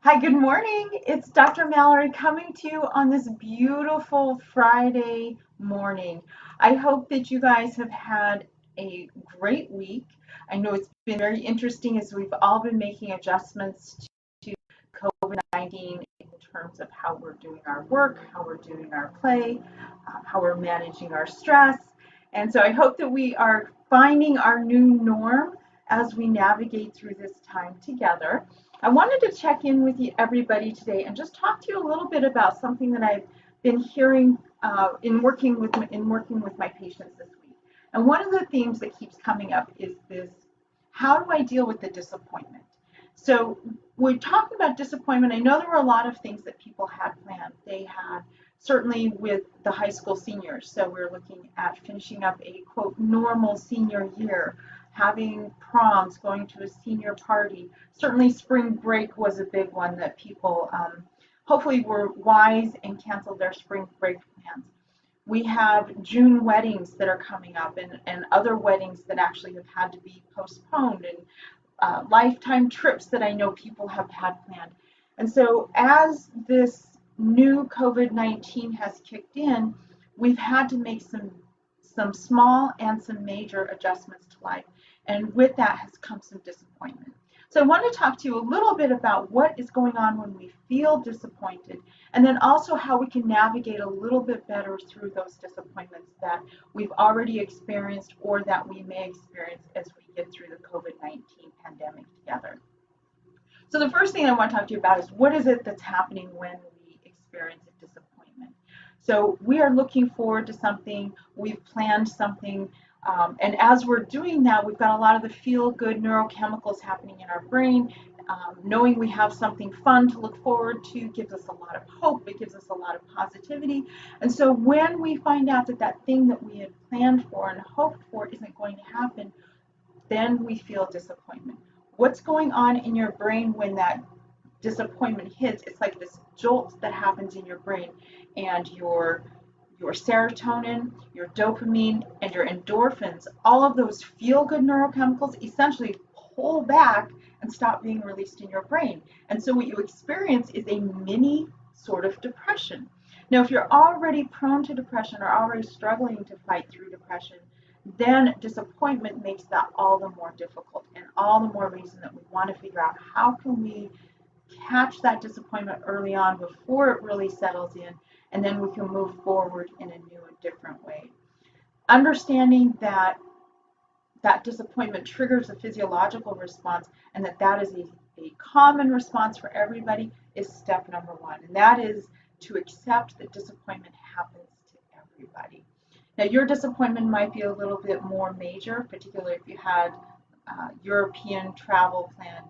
Hi, good morning. It's Dr. Mallory coming to you on this beautiful Friday morning. I hope that you guys have had a great week. I know it's been very interesting as we've all been making adjustments to COVID-19 in terms of how we're doing our work, how we're doing our play, how we're managing our stress. And so I hope that we are finding our new norm as we navigate through this time together. I wanted to check in with everybody today and just talk to you a little bit about something that I've been hearing in working with my patients this week. And one of the themes that keeps coming up is this: how do I deal with the disappointment? So we're talking about disappointment. I know there were a lot of things that people had planned. They had certainly with the high school seniors. So we're looking at finishing up a quote normal senior year, having proms, going to a senior party. Certainly spring break was a big one that people hopefully were wise and canceled their spring break plans. We have June weddings that are coming up, and other weddings that actually have had to be postponed, and lifetime trips that I know people have had planned. And so as this new COVID-19 has kicked in, we've had to make some small and some major adjustments to life. And with that has come some disappointment. So I want to talk to you a little bit about what is going on when we feel disappointed, and then also how we can navigate a little bit better through those disappointments that we've already experienced or that we may experience as we get through the COVID-19 pandemic together. So the first thing I want to talk to you about is what is it that's happening when we experience a disappointment. So we are looking forward to something, we've planned something, and as we're doing that, we've got a lot of the feel-good neurochemicals happening in our brain. Knowing we have something fun to look forward to gives us a lot of hope, it gives us a lot of positivity. And so when we find out that that thing that we had planned for and hoped for isn't going to happen, then we feel disappointment. What's going on in your brain when that disappointment hits? It's like this jolt that happens in your brain, and your serotonin, your dopamine, and your endorphins, all of those feel-good neurochemicals essentially pull back and stop being released in your brain. And so what you experience is a mini sort of depression. Now, if you're already prone to depression or already struggling to fight through depression, then disappointment makes that all the more difficult, and all the more reason that we want to figure out how can we catch that disappointment early on before it really settles in, and then we can move forward in a new and different way. Understanding that that disappointment triggers a physiological response, and that is a common response for everybody, is step number one. And that is to accept that disappointment happens to everybody. Now, your disappointment might be a little bit more major, particularly if you had European travel planned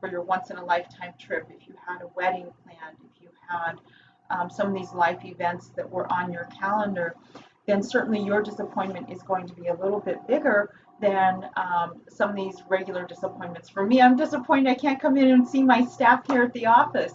for your once-in-a-lifetime trip, if you had a wedding planned, if you had some of these life events that were on your calendar, then certainly your disappointment is going to be a little bit bigger than some of these regular disappointments. For me, I'm disappointed I can't come in and see my staff here at the office.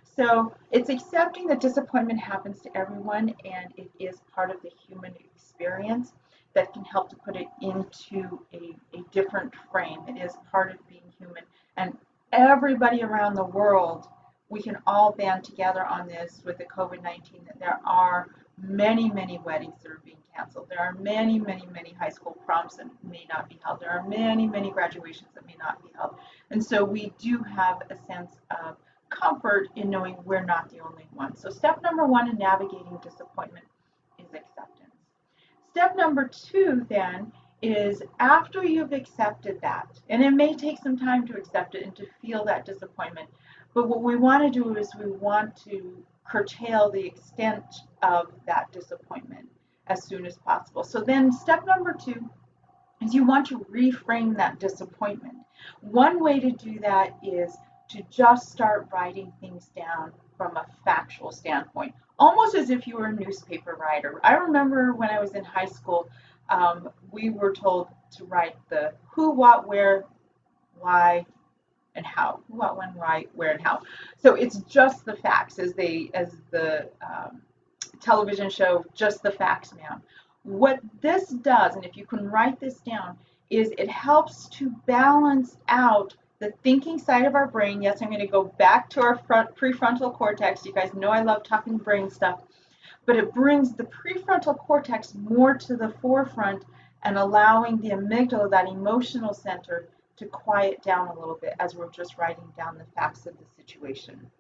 So it's accepting that disappointment happens to everyone, and it is part of the human experience that can help to put it into a different frame. It is part of being human. And everybody around the world, we can all band together on this with the COVID-19, that there are many, many weddings that are being canceled. There are many, many, many high school proms that may not be held. There are many, many graduations that may not be held. And so we do have a sense of comfort in knowing we're not the only one. So step number one in navigating disappointment is acceptance. Step number two then is, after you've accepted that, and it may take some time to accept it and to feel that disappointment, but what we want to do is we want to curtail the extent of that disappointment as soon as possible. So then step number two is you want to reframe that disappointment. One way to do that is to just start writing things down from a factual standpoint, almost as if you were a newspaper writer. I remember when I was in high school, we were told to write the who, what, where, why, and how. Who, what, when, why, where, and how. So it's just the facts, as the television show, Just the Facts, Ma'am. What this does, and if you can write this down, is it helps to balance out the thinking side of our brain. Yes, I'm going to go back to our prefrontal cortex. You guys know I love talking brain stuff, but it brings the prefrontal cortex more to the forefront and allowing the amygdala, that emotional center, to quiet down a little bit as we're just writing down the facts of the situation.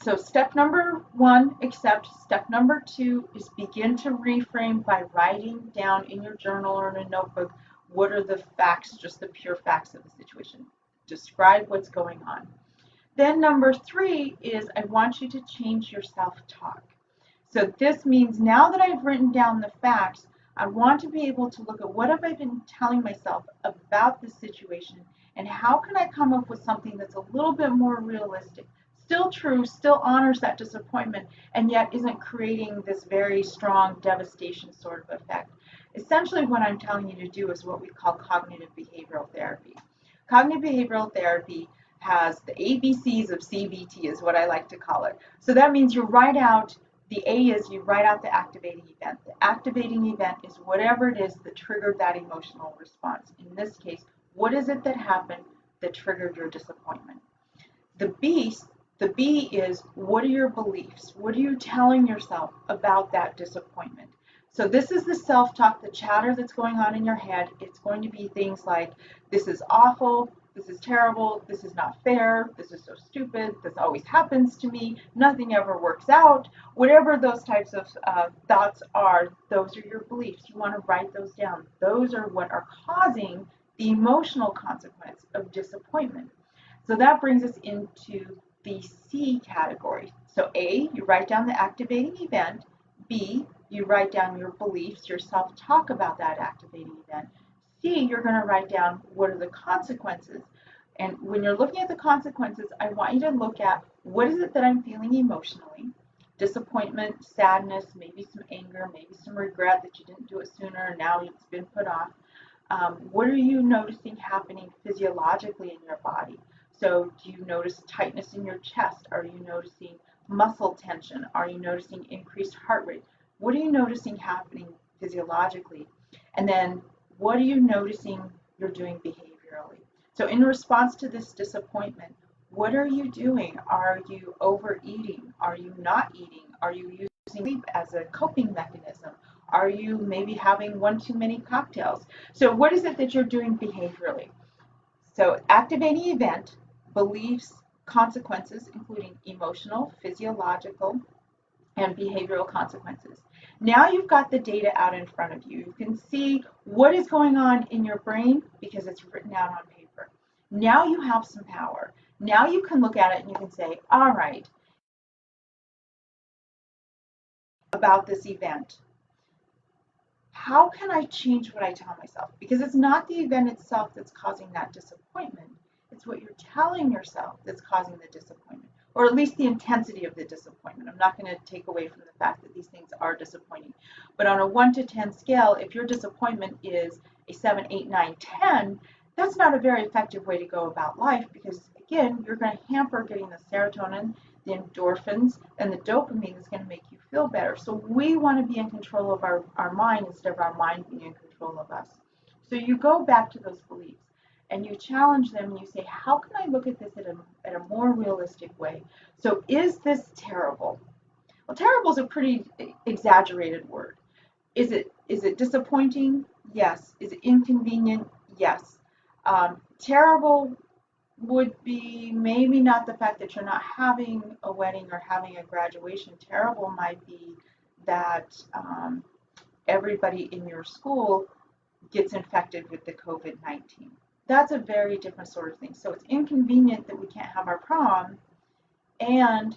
So step number one, accept. Step number two is begin to reframe by writing down in your journal or in a notebook what are the facts, just the pure facts of the situation. Describe what's going on. Then number three is I want you to change your self-talk. So this means now that I've written down the facts, I want to be able to look at what have I been telling myself about this situation and how can I come up with something that's a little bit more realistic, still true, still honors that disappointment, and yet isn't creating this very strong devastation sort of effect. Essentially what I'm telling you to do is what we call cognitive behavioral therapy. Cognitive behavioral therapy has the ABCs of CBT is what I like to call it. So that means you write out, the A is you write out the activating event. The activating event is whatever it is that triggered that emotional response. In this case, what is it that happened that triggered your disappointment? The B is what are your beliefs? What are you telling yourself about that disappointment? So this is the self-talk, the chatter that's going on in your head. It's going to be things like, this is awful, this is terrible, this is not fair, this is so stupid, this always happens to me, nothing ever works out. Whatever those types of thoughts are, those are your beliefs. You want to write those down. Those are what are causing the emotional consequence of disappointment. So that brings us into the C category. So A, you write down the activating event. B, you write down your beliefs, your self-talk about that activating event. C, you're going to write down what are the consequences. And when you're looking at the consequences, I want you to look at what is it that I'm feeling emotionally. Disappointment, sadness, maybe some anger, maybe some regret that you didn't do it sooner and now it's been put off. What are you noticing happening physiologically in your body? So do you notice tightness in your chest? Are you noticing muscle tension? Are you noticing increased heart rate? What are you noticing happening physiologically? And then what are you noticing you're doing behaviorally? So in response to this disappointment, what are you doing? Are you overeating? Are you not eating? Are you using sleep as a coping mechanism? Are you maybe having one too many cocktails? So what is it that you're doing behaviorally? So activating event, beliefs, consequences, including emotional, physiological, and behavioral consequences. Now you've got the data out in front of you. You can see what is going on in your brain because it's written out on paper. Now you have some power. Now you can look at it and you can say, all right, about this event, how can I change what I tell myself? Because it's not the event itself that's causing that disappointment. It's what you're telling yourself that's causing the disappointment, or at least the intensity of the disappointment. I'm not going to take away from the fact that these things are disappointing. But on a 1 to 10 scale, if your disappointment is a 7, 8, 9, 10, that's not a very effective way to go about life because, again, you're going to hamper getting the serotonin, the endorphins, and the dopamine is going to make you feel better. So we want to be in control of our mind instead of our mind being in control of us. So you go back to those beliefs and you challenge them and you say, how can I look at this at a more realistic way? So is this terrible? Well, terrible is a pretty exaggerated word. Is it disappointing? Yes. Is it inconvenient? Yes. Terrible would be maybe not the fact that you're not having a wedding or having a graduation. Terrible might be that everybody in your school gets infected with the COVID-19. That's a very different sort of thing. So it's inconvenient that we can't have our prom, and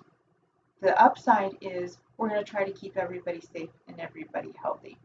the upside is we're going to try to keep everybody safe and everybody healthy.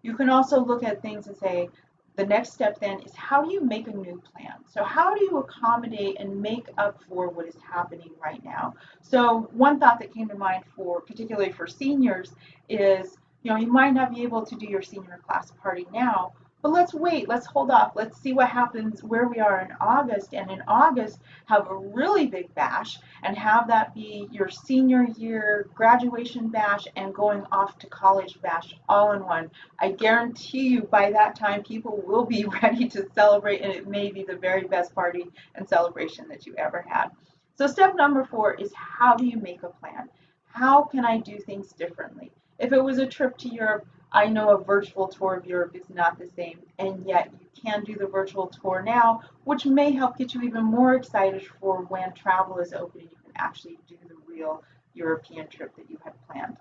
You can also look at things and say, the next step then is how do you make a new plan? So how do you accommodate and make up for what is happening right now? So one thought that came to mind particularly for seniors is, you might not be able to do your senior class party now, But let's wait, let's hold off, let's see what happens where we are in August. And in August, have a really big bash and have that be your senior year graduation bash and going off to college bash all in one. I guarantee you by that time, people will be ready to celebrate, and it may be the very best party and celebration that you ever had. So, step number 4 is how do you make a plan? How can I do things differently? If it was a trip to Europe, I know a virtual tour of Europe is not the same, and yet you can do the virtual tour now, which may help get you even more excited for when travel is open and you can actually do the real European trip that you had planned.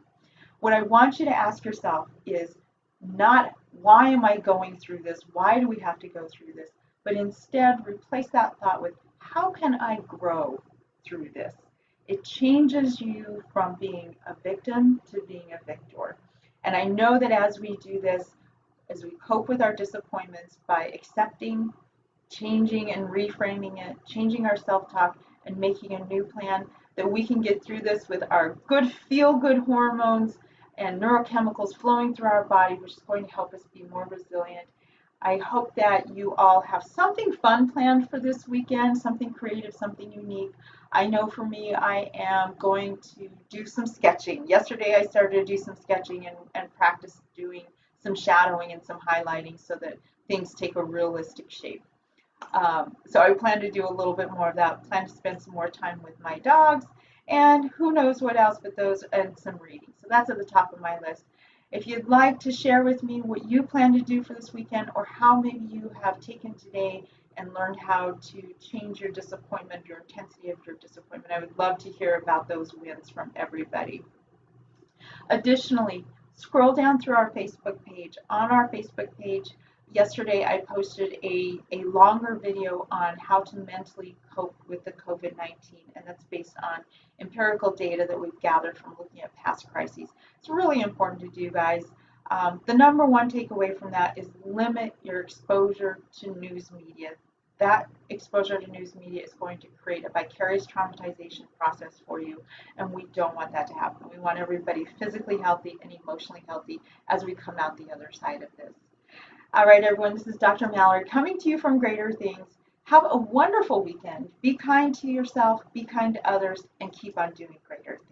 What I want you to ask yourself is not why am I going through this? Why do we have to go through this? But instead, replace that thought with how can I grow through this? It changes you from being a victim to being a victor. And I know that as we do this, as we cope with our disappointments by accepting, changing and reframing it, changing our self talk, and making a new plan, that we can get through this with our good feel good hormones and neurochemicals flowing through our body, which is going to help us be more resilient. I hope that you all have something fun planned for this weekend, something creative, something unique. I know for me, I am going to do some sketching. Yesterday, I started to do some sketching and practice doing some shadowing and some highlighting so that things take a realistic shape. So I plan to do a little bit more of that. Plan to spend some more time with my dogs, and who knows what else, but those and some reading. So that's at the top of my list. If you'd like to share with me what you plan to do for this weekend, or how maybe you have taken today and learned how to change your disappointment, your intensity of your disappointment, I would love to hear about those wins from everybody. Additionally, scroll down through our Facebook page. On our Facebook page, yesterday I posted a longer video on how to mentally cope with the COVID 19, and that's based on empirical data that we've gathered from looking at past crises. It's really important to do, guys. The number one takeaway from that is limit your exposure to news media. That exposure to news media is going to create a vicarious traumatization process for you, and we don't want that to happen. We want everybody physically healthy and emotionally healthy as we come out the other side of this. All right, everyone, this is Dr. Mallory coming to you from Greater Things. Have a wonderful weekend. Be kind to yourself, be kind to others, and keep on doing greater things.